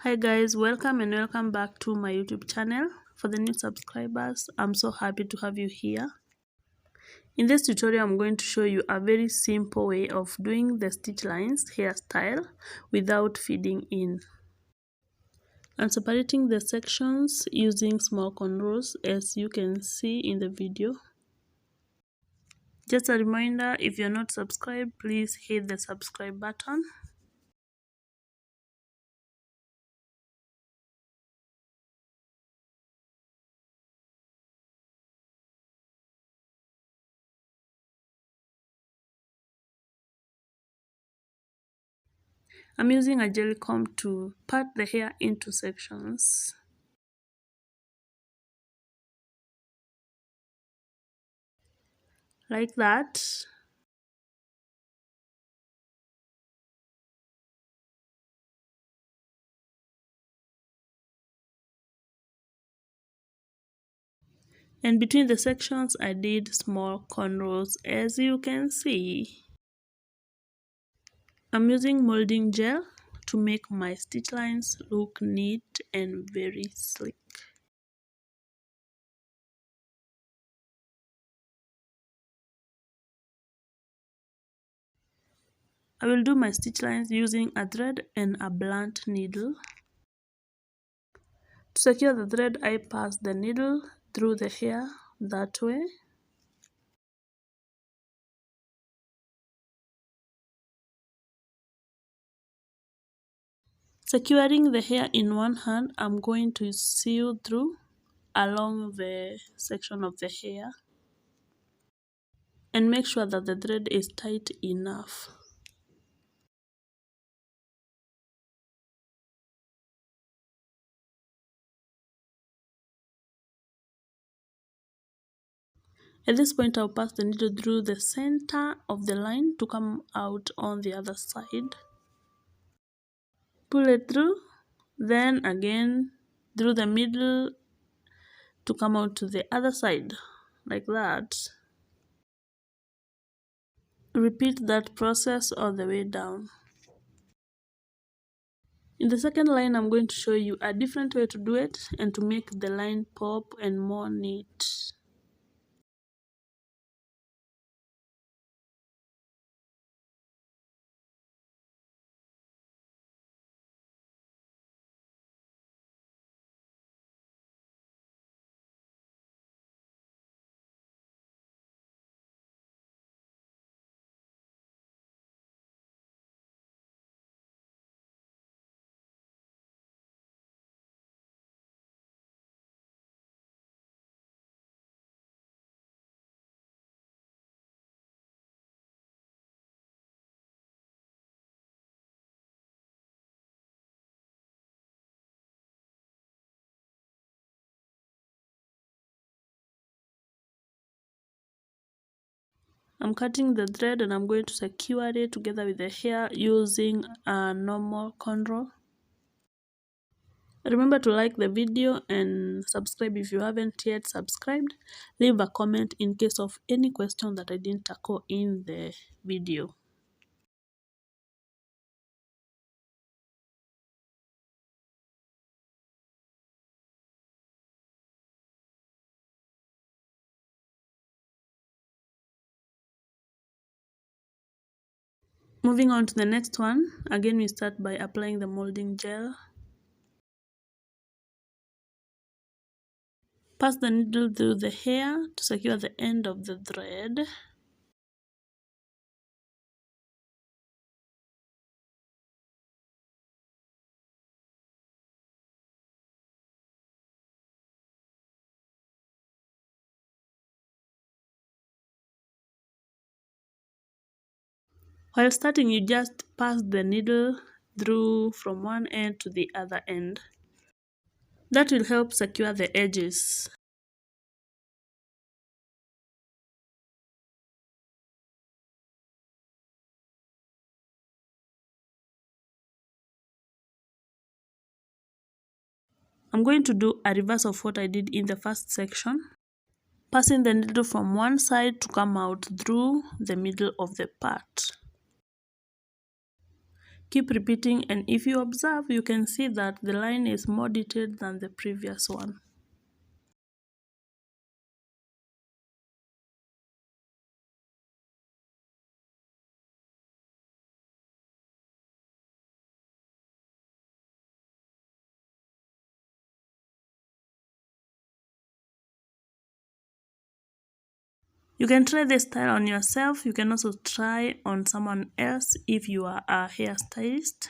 Hi guys, welcome and welcome back to my YouTube channel. For the new subscribers, I'm so happy to have you here. In this tutorial, I'm going to show you a very simple way of doing the stitch lines hairstyle without feeding in. I'm separating the sections using small cornrows as you can see in the video. Just a reminder, if you're not subscribed, please hit the subscribe button. I'm using a jelly comb to part the hair into sections. Like that. And between the sections I did small cornrows as you can see. I'm using molding gel to make my stitch lines look neat and very slick. I will do my stitch lines using a thread and a blunt needle. To secure the thread, I pass the needle through the hair that way. Securing the hair in one hand, I'm going to sew through along the section of the hair and make sure that the thread is tight enough. At this point, I'll pass the needle through the center of the line to come out on the other side. Pull it through, then again through the middle to come out to the other side, like that. Repeat that process all the way down. In the second line, I'm going to show you a different way to do it and to make the line pop and more neat. I'm cutting the thread and I'm going to secure it together with the hair using a normal cornrow. Remember to like the video and subscribe if you haven't yet subscribed. Leave a comment in case of any question that I didn't tackle in the video. Moving on to the next one, again we start by applying the molding gel. Pass the needle through the hair to secure the end of the thread. While starting, you just pass the needle through from one end to the other end. That will help secure the edges. I'm going to do a reverse of what I did in the first section, passing the needle from one side to come out through the middle of the part. Keep repeating, and if you observe, you can see that the line is more detailed than the previous one. You can try this style on yourself. You can also try on someone else if you are a hairstylist.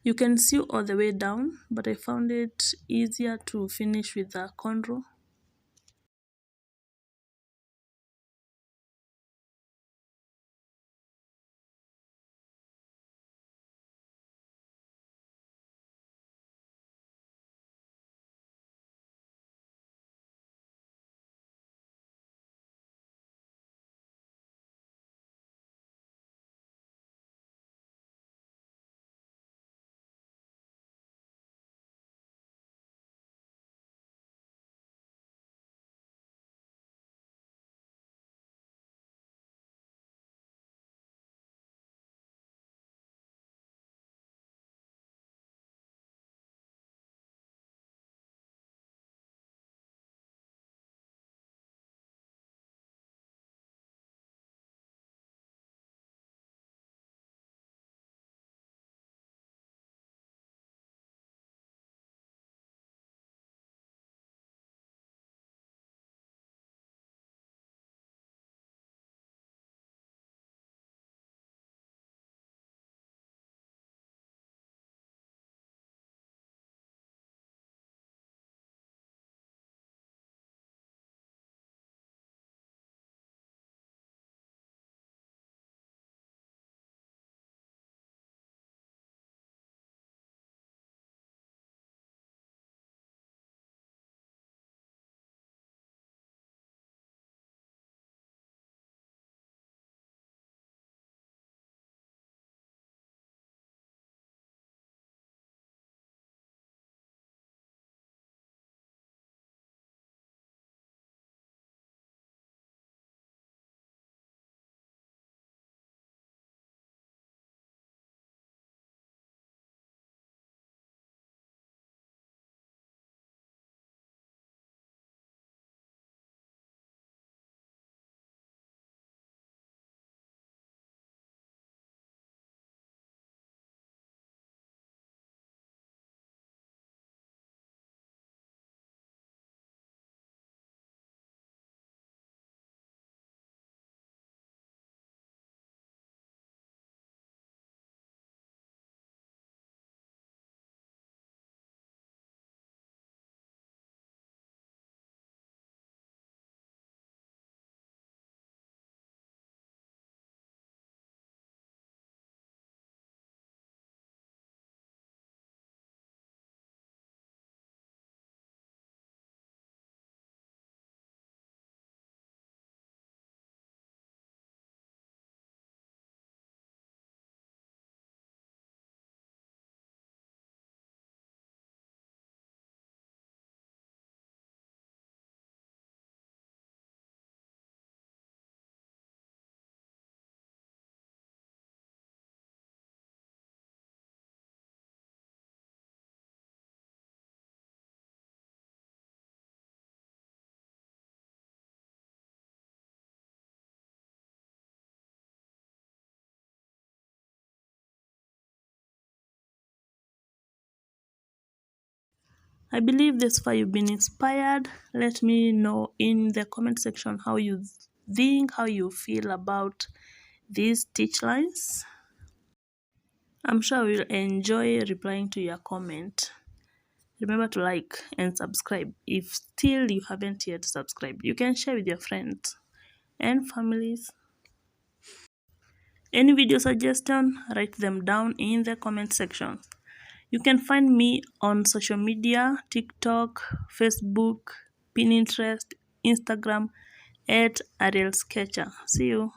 You can sew all the way down, but I found it easier to finish with a cornrow. I believe this far you've been inspired. Let me know in the comment section how you think, how you feel about these stitch lines. I'm sure we'll enjoy replying to your comment. Remember to like and subscribe. If still you haven't yet subscribed, you can share with your friends. and families. Any video suggestion, write them down in the comment section. You can find me on social media, TikTok, Facebook, Pinterest, Instagram at Ariel Sketcher. See you.